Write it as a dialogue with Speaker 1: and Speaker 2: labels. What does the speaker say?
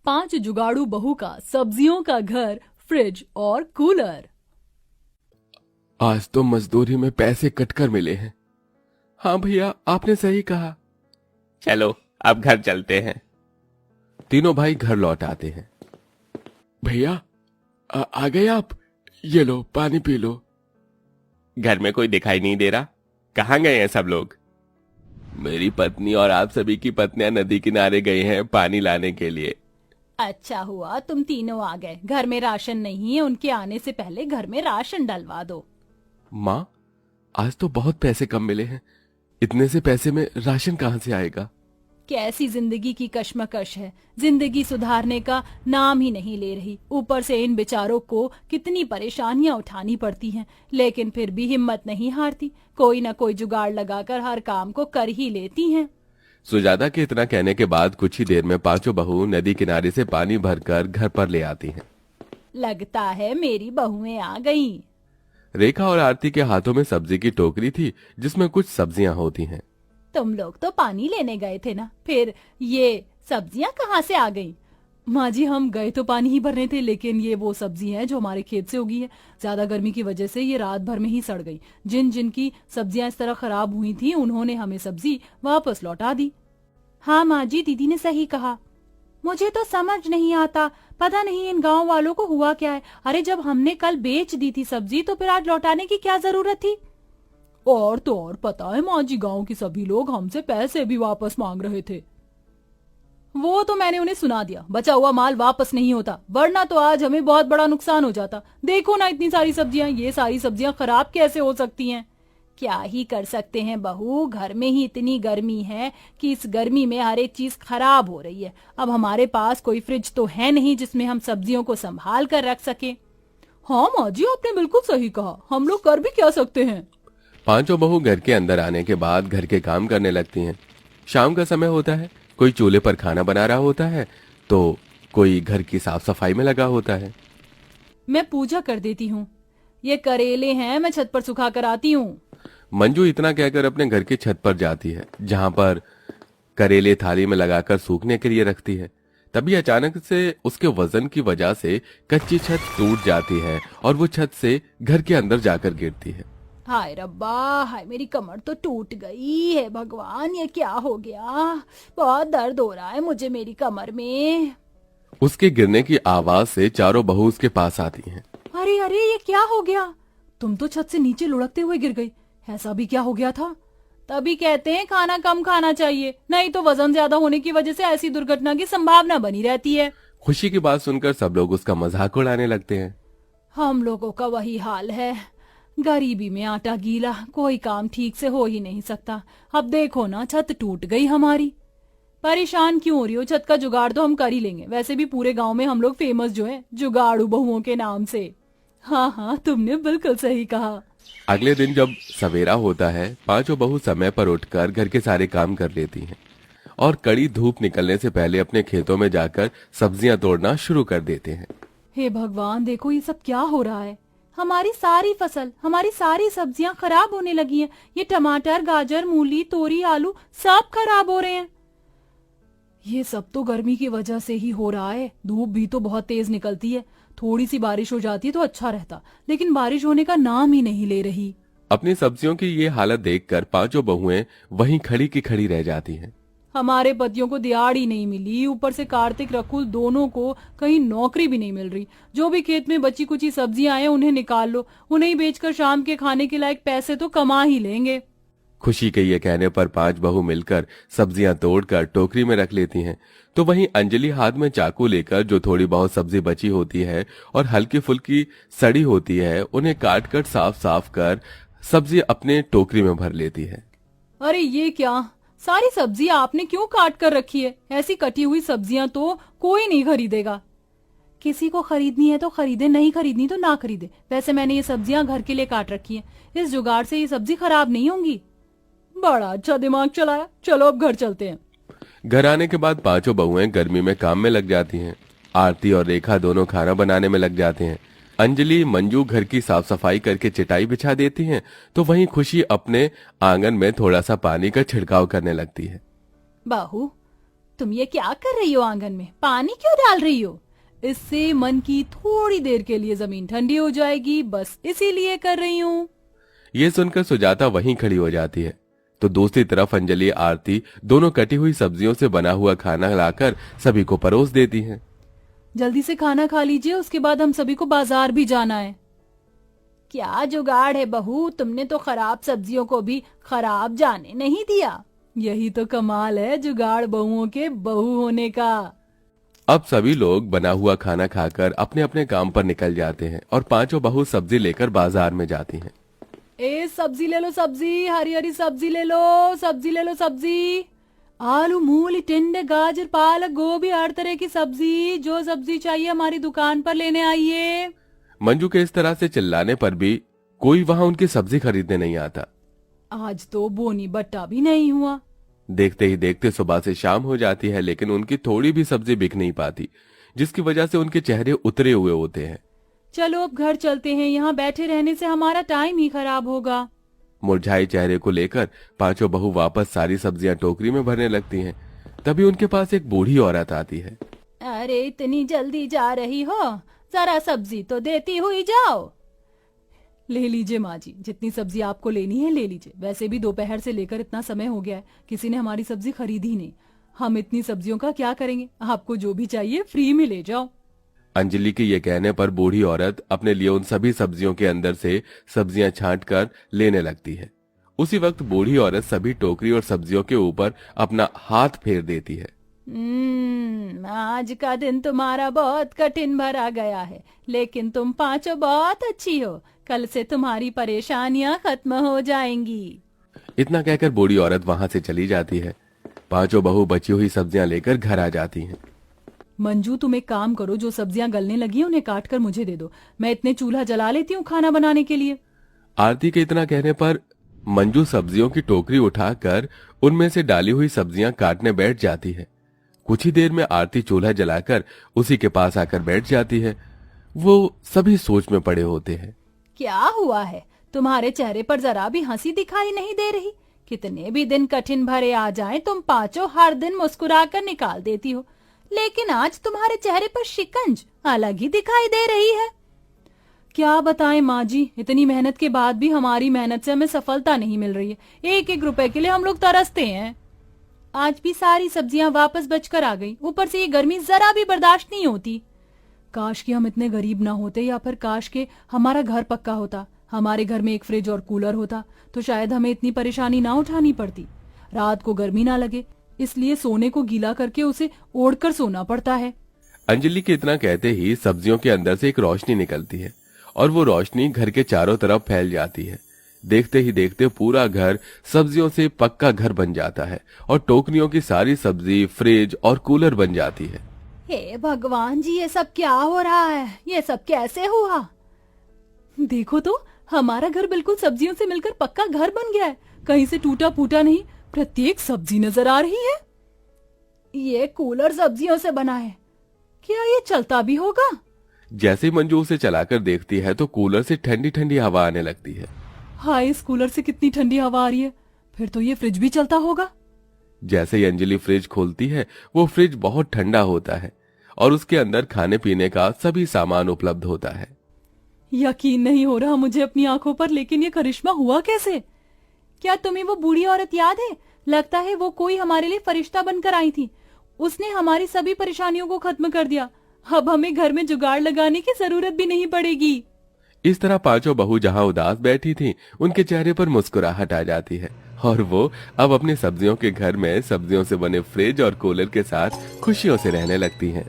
Speaker 1: 5 जुगाड़ू बहू का सब्जियों का घर, फ्रिज और कूलर।
Speaker 2: आज तो मजदूरी में पैसे कटकर मिले हैं। हाँ भैया, आपने सही कहा।
Speaker 3: चलो अब घर चलते हैं।
Speaker 2: तीनों भाई घर लौट आते हैं। भैया आ गए आप? ये लो पानी पी लो।
Speaker 3: घर में कोई दिखाई नहीं दे रहा, कहाँ गए हैं सब लोग?
Speaker 2: मेरी पत्नी और आप सभी की पत्नियां नदी किनारे गई हैं पानी लाने के लिए।
Speaker 1: अच्छा हुआ तुम तीनों आ गए। घर में राशन नहीं है, उनके आने से पहले घर में राशन डलवा दो।
Speaker 2: माँ, आज तो बहुत पैसे कम मिले हैं। इतने से पैसे में राशन कहाँ से आएगा?
Speaker 1: कैसी जिंदगी की कश्मकश है। जिंदगी सुधारने का नाम ही नहीं ले रही। ऊपर से इन बेचारों को कितनी परेशानियां उठानी पड़ती हैं, लेकिन फिर भी हिम्मत नहीं हारती। कोई न कोई जुगाड़ लगाकर हर काम को कर ही लेती हैं।
Speaker 2: सुजाता के इतना कहने के बाद कुछ ही देर में पांचों बहू नदी किनारे से पानी भरकर घर पर ले आती हैं।
Speaker 1: लगता है मेरी बहुएं आ गईं।
Speaker 2: रेखा और आरती के हाथों में सब्जी की टोकरी थी जिसमें कुछ सब्जियां होती हैं।
Speaker 1: तुम लोग तो पानी लेने गए थे ना, फिर ये सब्जियां कहाँ से आ गईं? माँ जी, हम गए तो पानी ही भरने थे, लेकिन ये वो सब्जी है जो हमारे खेत से उगी है। ज्यादा गर्मी की वजह से ये रात भर में ही सड़ गई। जिन जिन की सब्जियां इस तरह खराब हुई थी उन्होंने हमें सब्जी वापस लौटा दी। हाँ माँ जी, दीदी ने सही कहा। मुझे तो समझ नहीं आता, पता नहीं इन गांव वालों को हुआ क्या है। अरे जब हमने कल बेच दी थी सब्जी तो फिर आज लौटाने की क्या जरूरत थी? और तो और पता है माँ जी, गांव के सभी लोग हमसे पैसे भी वापस मांग रहे थे। वो तो मैंने उन्हें सुना दिया, बचा हुआ माल वापस नहीं होता, वरना तो आज हमें बहुत बड़ा नुकसान हो जाता। देखो ना इतनी सारी सब्जियां, ये सारी सब्जियां खराब कैसे हो सकती हैं? क्या ही कर सकते हैं बहू, घर में ही इतनी गर्मी है कि इस गर्मी में हर एक चीज खराब हो रही है। अब हमारे पास कोई फ्रिज तो है नहीं जिसमें हम सब्जियों को संभाल कर रख सके। हाँ माँ जी, आपने बिल्कुल सही कहा, हम लोग कर भी क्या सकते हैं।
Speaker 2: पांचों बहू घर के अंदर आने के बाद घर के काम करने लगती हैं। शाम का समय होता है, कोई चूल्हे पर खाना बना रहा होता है तो कोई घर की साफ सफाई में लगा होता है।
Speaker 1: मैं पूजा कर देती हूँ। ये करेले हैं, मैं छत पर सुखा कर आती हूँ।
Speaker 2: मंजू इतना कहकर अपने घर की छत पर जाती है, जहां पर करेले थाली में लगाकर सूखने के लिए रखती है। तभी अचानक से उसके वजन की वजह से कच्ची छत टूट जाती है और वो छत से घर के अंदर जाकर गिरती है।
Speaker 1: हाय रब्बा, हाय मेरी कमर तो टूट गई है। भगवान, ये क्या हो गया? बहुत दर्द हो रहा है मुझे मेरी कमर में।
Speaker 2: उसके गिरने की आवाज से चारों बहू उसके पास आती हैं।
Speaker 1: अरे अरे, ये क्या हो गया? तुम तो छत से नीचे लुढ़कते हुए गिर गई। ऐसा भी क्या हो गया था? तभी कहते हैं खाना कम खाना चाहिए, नहीं तो वजन ज्यादा होने की वजह से ऐसी दुर्घटना की संभावना बनी रहती है।
Speaker 2: खुशी की बात सुनकर सब लोग उसका मजाक उड़ाने लगते हैं।
Speaker 1: हम लोगों का वही हाल है, गरीबी में आटा गीला, कोई काम ठीक से हो ही नहीं सकता। अब देखो ना, छत टूट गई हमारी। परेशान क्यों हो रही हो? छत का जुगाड़ तो हम कर ही लेंगे। वैसे भी पूरे गांव में हम लोग फेमस जो है जुगाड़ू बहुओं के नाम से। हाँ हाँ, तुमने बिल्कुल सही कहा।
Speaker 2: अगले दिन जब सवेरा होता है, पांचों बहू समय पर उठकर घर के सारे काम कर लेती हैं और कड़ी धूप निकलने से पहले अपने खेतों में जाकर सब्जियां तोड़ना शुरू कर देते हैं।
Speaker 1: हे भगवान, देखो ये सब क्या हो रहा है। हमारी सारी फसल, हमारी सारी सब्जियां खराब होने लगी हैं। ये टमाटर, गाजर, मूली, तोरी, आलू सब खराब हो रहे हैं। ये सब तो गर्मी की वजह से ही हो रहा है। धूप भी तो बहुत तेज निकलती है। थोड़ी सी बारिश हो जाती तो अच्छा रहता, लेकिन बारिश होने का नाम ही नहीं ले रही।
Speaker 2: अपनी सब्जियों की ये हालत देखकर पांचों बहुएं वहीं खड़ी की खड़ी रह जाती हैं।
Speaker 1: हमारे पतियों को दिहाड़ी नहीं मिली, ऊपर से कार्तिक रकुल दोनों को कहीं नौकरी भी नहीं मिल रही। जो भी खेत में बची कुची सब्जियां हैं उन्हें निकाल लो, उन्हें बेचकर शाम के खाने के लायक पैसे तो कमा ही लेंगे।
Speaker 2: खुशी के ये कहने पर पांच बहू मिलकर सब्जियां तोड़कर टोकरी में रख लेती हैं। तो वहीं अंजलि हाथ में चाकू लेकर जो थोड़ी बहुत सब्जी बची होती है और हल्की फुल्की सड़ी होती है, उन्हें काट कर साफ साफ कर सब्जी अपने टोकरी में भर लेती है।
Speaker 1: अरे ये क्या, सारी सब्जियां आपने क्यों काट कर रखी है? ऐसी कटी हुई सब्जियां तो कोई नहीं खरीदेगा। किसी को खरीदनी है तो खरीदे, नहीं खरीदनी तो ना खरीदे। वैसे मैंने ये सब्जियां घर के लिए काट रखी है, इस जुगाड़ से ये सब्जी खराब नहीं होंगी। बड़ा अच्छा दिमाग चलाया। चलो अब घर चलते हैं।
Speaker 2: घर आने के बाद पांचों बहुएं गर्मी में काम में लग जाती हैं। आरती और रेखा दोनों खाना बनाने में लग जाते हैं। अंजलि मंजू घर की साफ सफाई करके चटाई बिछा देती हैं, तो वहीं खुशी अपने आंगन में थोड़ा सा पानी का छिड़काव करने लगती है।
Speaker 1: बाहू, तुम ये क्या कर रही हो आंगन में? पानी क्यों डाल रही हो? इससे मन की थोड़ी देर के लिए जमीन ठंडी हो जाएगी, बस इसीलिए कर रही हूँ।
Speaker 2: ये सुनकर सुजाता वहीं खड़ी हो जाती है। तो दूसरी तरफ अंजलि आरती दोनों कटी हुई सब्जियों से बना हुआ खाना लाकर सभी को परोस देती हैं।
Speaker 1: जल्दी से खाना खा लीजिए, उसके बाद हम सभी को बाजार भी जाना है। क्या जुगाड़ है बहू, तुमने तो खराब सब्जियों को भी खराब जाने नहीं दिया। यही तो कमाल है जुगाड़ बहुओं के बहू होने का।
Speaker 2: अब सभी लोग बना हुआ खाना खाकर अपने अपने काम पर निकल जाते हैं और पांचों बहू सब्जी लेकर बाजार में जाती हैं।
Speaker 1: ए सब्जी ले लो, सब्जी, हरी हरी सब्जी ले लो, सब्जी ले लो, सब्जी, आलू, मूली, टिंडे, गाजर, पालक, गोभी, हर तरह की सब्जी, जो सब्जी चाहिए हमारी दुकान पर लेने आइए।
Speaker 2: मंजू के इस तरह से चिल्लाने पर भी कोई वहां उनकी सब्जी खरीदने नहीं आता।
Speaker 1: आज तो बोनी बट्टा भी नहीं हुआ।
Speaker 2: देखते ही देखते सुबह से शाम हो जाती है, लेकिन उनकी थोड़ी भी सब्जी बिक नहीं पाती, जिसकी वजह से उनके चेहरे उतरे हुए होते हैं।
Speaker 1: चलो अब घर चलते हैं, यहाँ बैठे रहने से हमारा टाइम ही खराब होगा।
Speaker 2: मुरझाए चेहरे को लेकर पांचों बहू वापस सारी सब्जियां टोकरी में भरने लगती हैं। तभी उनके पास एक बूढ़ी औरत आती है।
Speaker 1: अरे इतनी जल्दी जा रही हो, जरा सब्जी तो देती हुई जाओ। ले लीजिए माँ जी, जितनी सब्जी आपको लेनी है ले लीजिए। वैसे भी दोपहर से लेकर इतना समय हो गया है, किसी ने हमारी सब्जी खरीदी नहीं। हम इतनी सब्जियों का क्या करेंगे? आपको जो भी चाहिए फ्री में ले जाओ।
Speaker 2: अंजलि के ये कहने पर बूढ़ी औरत अपने लिए उन सभी सब्जियों के अंदर से सब्जियां छांट कर लेने लगती है। उसी वक्त बूढ़ी औरत सभी टोकरी और सब्जियों के ऊपर अपना हाथ फेर देती है।
Speaker 1: आज का दिन तुम्हारा बहुत कठिन भरा गया है, लेकिन तुम पांचों बहुत अच्छी हो। कल से तुम्हारी परेशानियां खत्म हो जाएंगी।
Speaker 2: इतना कहकर बूढ़ी औरत वहां से चली जाती है। पांचों बहू बची हुई सब्जियां लेकर घर आ जाती हैं।
Speaker 1: मंजू तुम एक काम करो, जो सब्जियां गलने लगी हैं उन्हें काट कर मुझे दे दो, मैं इतने चूल्हा जला लेती हूँ खाना बनाने के लिए।
Speaker 2: आरती के इतना कहने पर मंजू सब्जियों की टोकरी उठाकर उनमें से डाली हुई सब्जियां काटने बैठ जाती है। कुछ ही देर में आरती चूल्हा जलाकर उसी के पास आकर बैठ जाती है। वो सभी सोच में पड़े होते हैं।
Speaker 1: क्या हुआ है? तुम्हारे चेहरे पर जरा भी हंसी दिखाई नहीं दे रही। कितने भी दिन कठिन भरे आ जाएं, तुम पांचों हर दिन मुस्कुराकर निकाल देती हो, लेकिन आज तुम्हारे चेहरे पर शिकंज अलग ही दिखाई दे रही है। क्या बताएं माँ जी, इतनी मेहनत के बाद भी हमारी मेहनत से हमें सफलता नहीं मिल रही है। एक एक रुपए के लिए हम लोग तरसते हैं। आज भी सारी सब्जियां वापस बचकर आ गई, ऊपर से ये गर्मी जरा भी बर्दाश्त नहीं होती। काश कि हम इतने गरीब ना होते, या फिर काश के हमारा घर पक्का होता, हमारे घर में एक फ्रिज और कूलर होता, तो शायद हमें इतनी परेशानी ना उठानी पड़ती। रात को गर्मी ना लगे, इसलिए सोने को गीला करके उसे ओढ़कर सोना पड़ता है।
Speaker 2: अंजलि के इतना कहते ही सब्जियों के अंदर से एक रोशनी निकलती है और वो रोशनी घर के चारों तरफ फैल जाती है। देखते ही देखते पूरा घर सब्जियों से पक्का घर बन जाता है और टोकरियों की सारी सब्जी फ्रिज और कूलर बन जाती है।
Speaker 1: हे भगवान जी, ये सब क्या हो रहा है? ये सब कैसे हुआ? देखो तो, हमारा घर बिल्कुल सब्जियों से मिलकर पक्का घर बन गया है। कहीं से टूटा फूटा नहीं, प्रत्येक सब्जी नजर आ रही है। ये कूलर सब्जियों से बना है, क्या ये चलता भी होगा?
Speaker 2: जैसे ही मंजू उसे चलाकर देखती है तो कूलर से ठंडी ठंडी हवा आने लगती है।
Speaker 1: हाय, इस कूलर से कितनी ठंडी हवा आ रही है। फिर तो ये फ्रिज भी चलता होगा।
Speaker 2: जैसे ही अंजलि फ्रिज खोलती है, वो फ्रिज बहुत ठंडा होता है और उसके अंदर खाने पीने का सभी सामान उपलब्ध होता है।
Speaker 1: यकीन नहीं हो रहा मुझे अपनी आंखों पर, लेकिन ये करिश्मा हुआ कैसे? क्या तुम्हें वो बूढ़ी औरत याद है? लगता है वो कोई हमारे लिए फरिश्ता बनकर आई थी। उसने हमारी सभी परेशानियों को खत्म कर दिया। अब हमें घर में जुगाड़ लगाने की जरूरत भी नहीं पड़ेगी।
Speaker 2: इस तरह पांचों बहू जहां उदास बैठी थीं, उनके चेहरे पर मुस्कुराहट आ जाती है और वो अब अपनी सब्जियों के घर में सब्जियों से बने फ्रिज और कूलर के साथ खुशियों से रहने लगती हैं।